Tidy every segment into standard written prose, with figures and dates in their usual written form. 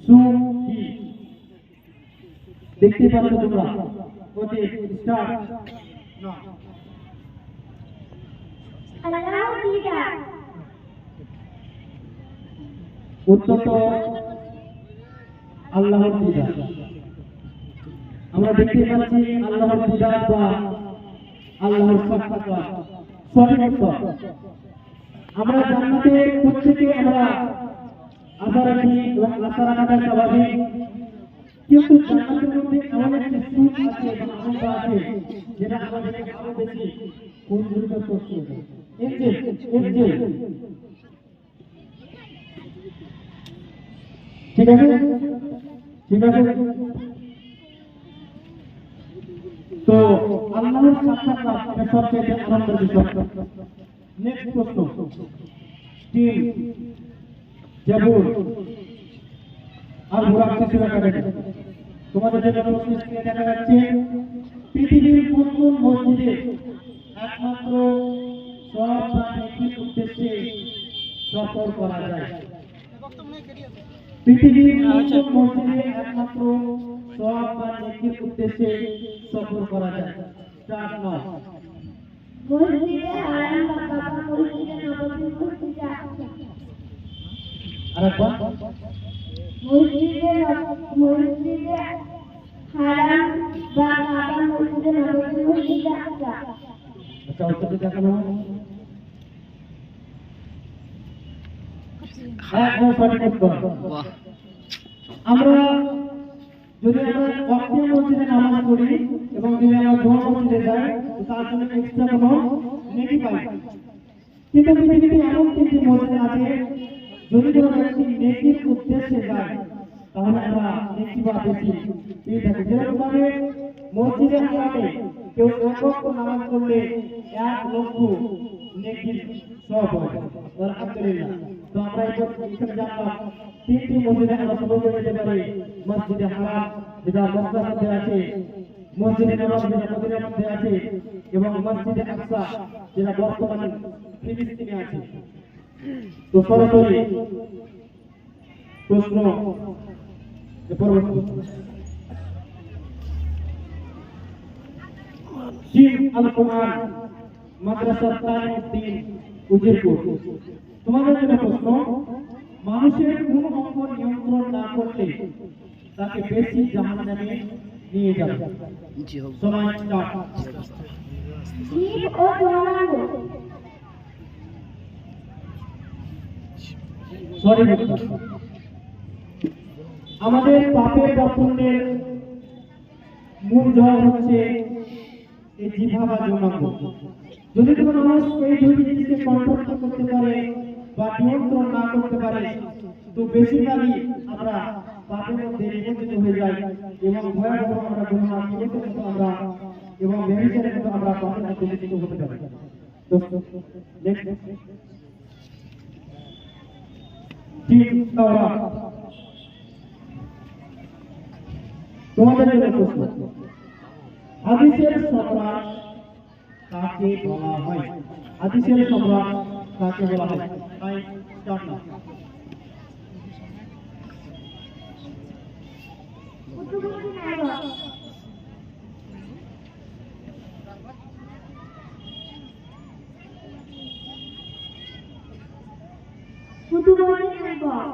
সুখী। দেখতে পাচ্ছ তোমরা ওকে স্টার্ট না উত্তর তো আল্লাহর দিদা। আমরা দেখতে পাচ্ছি আল্লাহর দিদা বা আল্লাহর সাক্ষাৎকার সঠিক উত্তর। আমরা জান্নাতে প্রত্যেকে আমরা আশা রাখি এবং আশা রাখাটা স্বাভাবিক, কিন্তু জান্নাতের মধ্যে এমন একটি সুখ আছে বা আনন্দ আছে যেটা আমাদেরকে আরো বেশি উদ্বুদ্ধ করছে। ঠিক আছে ঠিক আছে। তো আল্লাহর সাক্ষাৎকার এটা সবচেয়ে আনন্দের বিষয়। নেক্সট প্রশ্ন, টিম জাবুর আর বুরাক শিশু একাডেমি, তোমাদের জন্য প্রশ্ন স্ক্রিনে দেখা যাচ্ছে। পৃথিবীর কোন কোন মসজিদে একমাত্র সওয়াব বা নেকির উদ্দেশ্যে সফর করা যায়? পৃথিবীর কোন কোন মসজিদে একমাত্র সওয়াব বা নেকির উদ্দেশ্যে সফর করা যায়? Start now. মসজিদে হারাম, কাবা, মসজিদে নববী, মসজিদে আকসা। আরেকবার। মসজিদে হারাম বা কাবা, মসজিদে নববী, মসজিদে আকসা। আচ্ছা, উত্তরটা দেখানো। একদম সঠিক উত্তর। আমরা যদি আমরা ওয়াক্তে মসজিদে নামাজ পড়ি এবং যদি আমরা জোহর মসজিদে যাই তো তার জন্য এক্সট্রা কোনো নেকি পাই। কিন্তু পৃথিবীতে এমন তিনটি মসজিদ আছে যদি কোনো ব্যক্তি নেকির উদ্দেশ্যে যায় তাহলে আমরা নেকি বা বেশি পেয়ে থাকি। যেরকম ভাবে মসজিদে হারামে কেউ এক ওয়াক্ত নামাজ পড়লে 1 লক্ষ নেকির সওয়াব হয়। আলহামদুলিল্লাহ। তো আমরা এখানে জানলাম তিনটি মসজিদে আমরা সফর করে যেতে পারি। মসজিদে হারাম যেটা মক্কার মধ্যে আছে, মসজিদে নববী যেটা মদিনার মধ্যে আছে, এবং মসজিদে আকসা যেটা বর্তমানে ফিলিস্তিনে আছে। তো সরাসরি প্রশ্ন পরবর্তী, শিব আল কোরআন মাদ্রাসা তালিমউদ্দিন উজিরপুর, তোমাদের জন্য প্রশ্ন, মানুষের কোন অঙ্গ নিয়ন্ত্রণ না করলে তাকে বেশি জাহান্নামে নিয়ে যাবে? সময় স্টার্ট। জীব ও জড়াঙ্গ। সঠিক উত্তর। আমাদের পাপের বা পুণ্যের মূল জবাব হচ্ছে এই জিহ্বা বা যৌনাঙ্গ। যদি কোনো মানুষ এই দুটি জিনিসকে কন্ট্রোল করতে পারে বা নিয়ন্ত্রণ না করতে পারে তো বেশিরভাগই আমরা পাপের মধ্যে নিমজ্জিত হয়ে যাই এবং ভয়াবহ আমরা গুনাহ কিন্তু আমরা এবং ব্যভিচারের মতো আমরা পাপের মধ্যে লিপ্ত হতে পারি। তো নেক্সট, টিম তাওরা, তোমাদের জন্য প্রশ্ন, হাদিসের সম্রাট কাকে বলা হয়? হাদিসের সম্রাট কাকে বলা হয়? Time start now. Qutubuddin Aibak. Qutubuddin Aibak.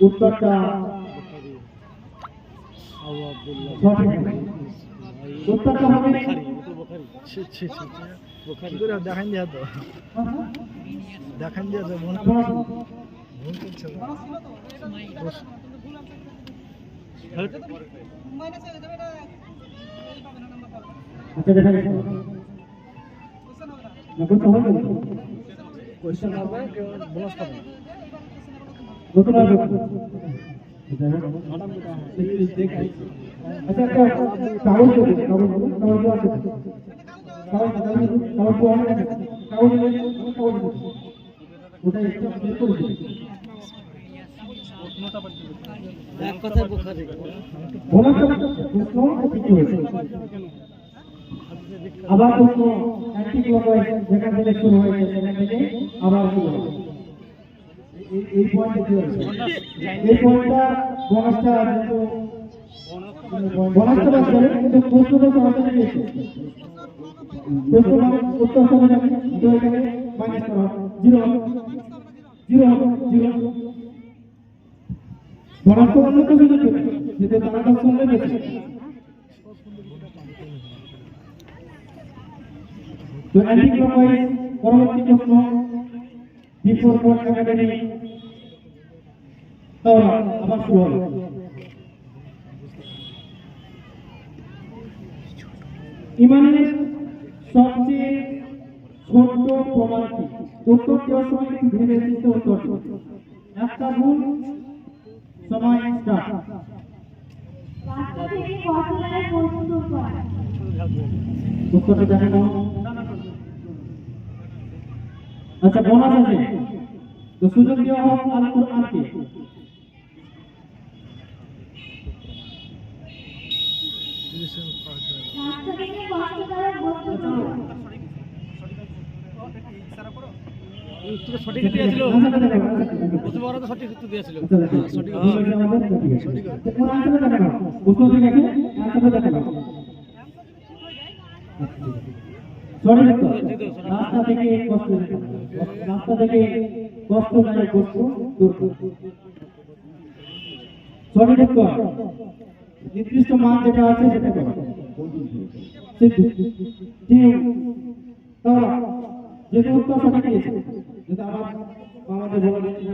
উত্তরটা সঠিক। উত্তরটা হবে দেখান দিয়া তো দেখান দিয়া তো ভুল করছে না। আচ্ছা দেখা গেছে না কোন সময় কোশ্চেন হবে কেউ বোনাস পাবে নতুন আসবে। আচ্ছা একটা কাগজ আছে, কাগজ আছে, ওটা একটু বের করে দিন। এক কথায় বুখারী বোনাসটা প্রশ্ন ঠিকই হয়েছে। আবার প্রশ্ন অ্যান্টি ক্লকওয়াইজ যেখান থেকে শুরু হয়েছে সেখান থেকে আবার শুরু হবে। এই পয়েন্ট দিতে হবে এই পয়েন্টটা বোনাসটা যেহেতু বোনাসটা বাদ যাবে কিন্তু প্রশ্নটা সরাসরি দিয়েছে প্রশ্ন মানে উত্তর সরাসরি যাবে তো এখানে মাইনাস করা হবে 0 বোনাস তো অন্য কিছু দিতে যেটা তারা শুনলে গেছে তো অ্যান্টি ক্লকওয়াইজ পরবর্তী প্রশ্ন বিফোর কোড একাডেমি তো আবার শুরু হলো ইমানের সবচেয়ে ছোট প্রমাণ কি উত্তর দেওয়ার সময় একটু ভেবে চিন্তে উত্তর দিন একটা ভুল সময় স্টার্ট রাস্তা থেকে কতটা পর্যন্ত করা উত্তরটা জানেন না আচ্ছা বোনাস আছে তো সুযোগ দেওয়া হোক আল কোরআনকে রাস্তা থেকে কষ্টকর বস্তু তোলা উত্তর সঠিক দিয়েছিল প্রথম বড় তো সঠিক উত্তর দিয়েছিল সঠিক সঠিক কোন আনসারটা দেখো উত্তর ঠিক আছে আনসারটা দেখো সঠিক উত্তর রাস্তা থেকে কষ্টদায়ক বস্তু দূর করো সঠিক উত্তর নির্দিষ্ট মান যেটা আছে সেটা করো ঠিক তাহলে যেটা উত্তর সঠিক দিয়েছে যেটা আমাদের বলা হয়েছে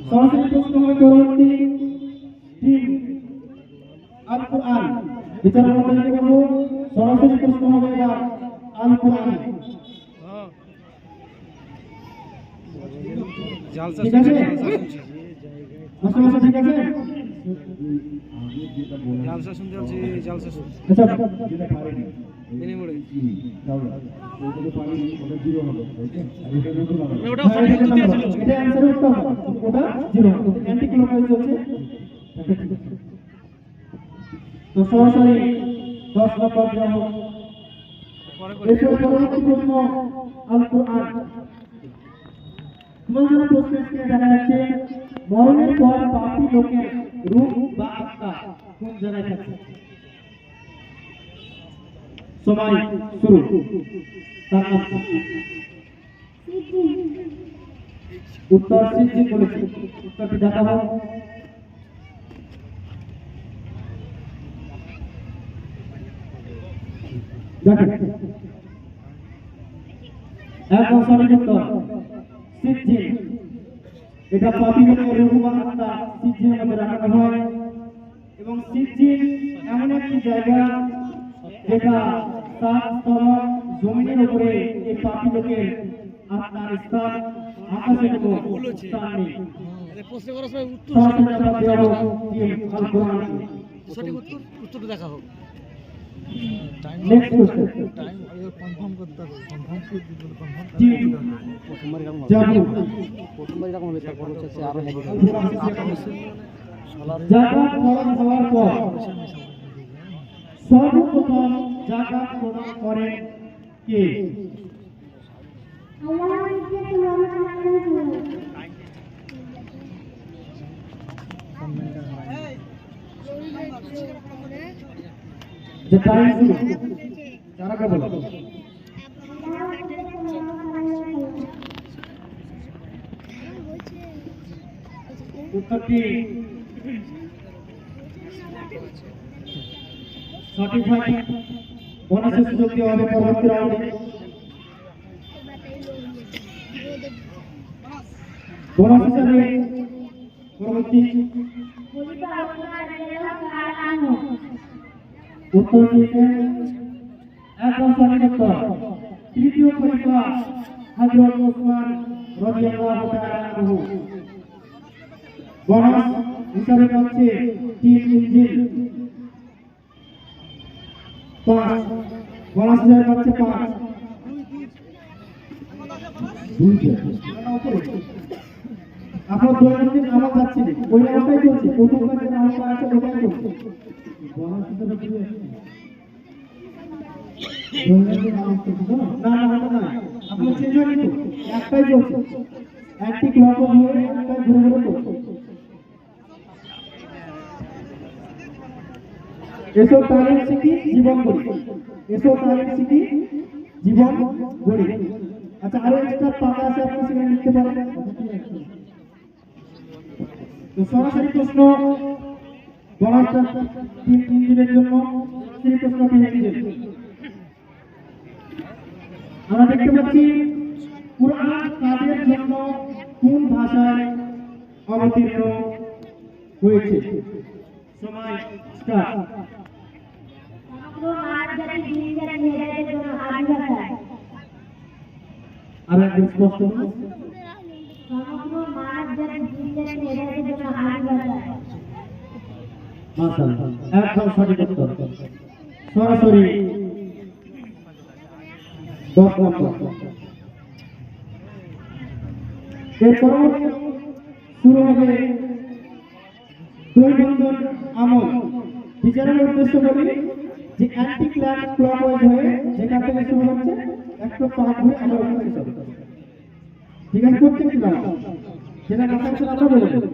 সরাসরি প্রশ্ন হবে পরবর্তী টিম আল কোরআন বিচারের মধ্যে লিখে বলবো সরাসরি প্রশ্ন হবে এবার আল কোরআন ঠিক আছে মাস্টার ঠিক আছে জালসা শুনতে যাচ্ছি জালসা আচ্ছা এনে মোড়ে ওটা সঠিক উত্তর দিয়েছিল এটা অ্যানসার উত্তর ওটা 0 অ্যান্টি ক্লকওয়াইজ চলছে তো সরাসরি 10 নম্বর দেওয়া হোক এরপর পরবর্তী প্রশ্ন আল কোরআন তোমার জন্য প্রশ্ন স্ক্রিনে দেখা যাচ্ছে মরণের পর পাপী লোকের রূহ বা আত্মা কোন জায়গায় থাকে সময় শুরু তার নাম উত্তর সিদ্ধি বলেছি উত্তরটি দেখা হোক দেখেন একদম সঠিক উত্তর সিদ্ধি এটা পাপী লোকের রূহ বা আত্মা সিদ্ধির মধ্যে রাখানো হয় এবং সিদ্ধি এমন একটি জায়গা যেটা 7 তলা জমিনের উপরে এই পাপী লোকের আত্মার স্থান আকাশের কোনো স্থান নেই প্রশ্ন করার সময় উত্তর সরাসরি আমরা দেওয়া হোক আল কোরআন সঠিক উত্তরটা দেখা হোক নেক্সট কোশ্চেন টাইম কনফার্ম করতে হবে কনফার্ম কনফার্ম জাবু প্রথমবার এরকম হবে তারপর হচ্ছে আরো জাকাত ফরজ হওয়ার পর সর্বপ্রথম জাকাত প্রদান করেন কে আল্লাহ আমাকে তোমার নামে বলো যে টাইম শুরু যারা কে বলো উত্তরটি সঠিক হয় বোনাসের সুযোগ দেওয়া হবে পরবর্তী রাউন্ডে বোনাস হিসাবে পরবর্তী বলিবা আপনার দেওয়া কারণ উত্তর দিয়েছে একদম সঠিক উত্তর তৃতীয় পরীক্ষা হযরত ওসমান রাদিয়াল্লাহু তাআলা আনহু বোনাস হিসাবে পাচ্ছে 3 ইঞ্জিন 5 বোনাস হিসাবে পাচ্ছে 5 আপনার দৈনন্দিন আমার যাচ্ছে ওই নামটাই চলছে প্রথমবার যে নামটা আছে ওটাই চলছে বোনাস হিসাবে কি দৈনন্দিন নাম চলছে না না না আপনার চেঞ্জ হয়নি তো একটাই চলছে, অ্যান্টি ক্লকওয়াইজ হয়ে একটাই ঘুরে ঘুরে চলছে। এসো তারিখ শিখি জীবন গড়ি, এসো তারিখ শিখি জীবন গড়ি। আচ্ছা, আরো এক্সট্রা পাতা আছে, আপনি সেখানে লিখতে পারেন। তো সরাসরি প্রশ্ন বলাটা 3 দিনের জন্য সরাসরি প্রশ্ন পেয়ে গেছেন। আমরা দেখতে পাচ্ছি কুরআন কাদের জন্য কোন ভাষায় অবতীর্ণ হয়েছে। সময় স্টার্ট। সমগ্র মানব জাতি জিনজাতি মেয়েদের জন্য আরবি ভাষায়। আর একদম স্পষ্ট বলুন। সমগ্র মানব জাতি জিনজাতি মেয়েদের জন্য আরবি ভাষায়। মাশাআল্লাহ, একদম সঠিক উত্তর। সরাসরি 10 নম্বর। এর পরবর্তী শুরু হবে দৈনন্দিন আমল। বিচারের উদ্দেশ্য বলি যে অ্যান্টি ক্লকওয়াইজ হয়ে যেখান থেকে শুরু হচ্ছে একটু পাক হয়ে আবার ওখানে চলে। ঠিক আছে, প্রত্যেকটি নাম যেটা না থাকছে আমরা বলে দেবো।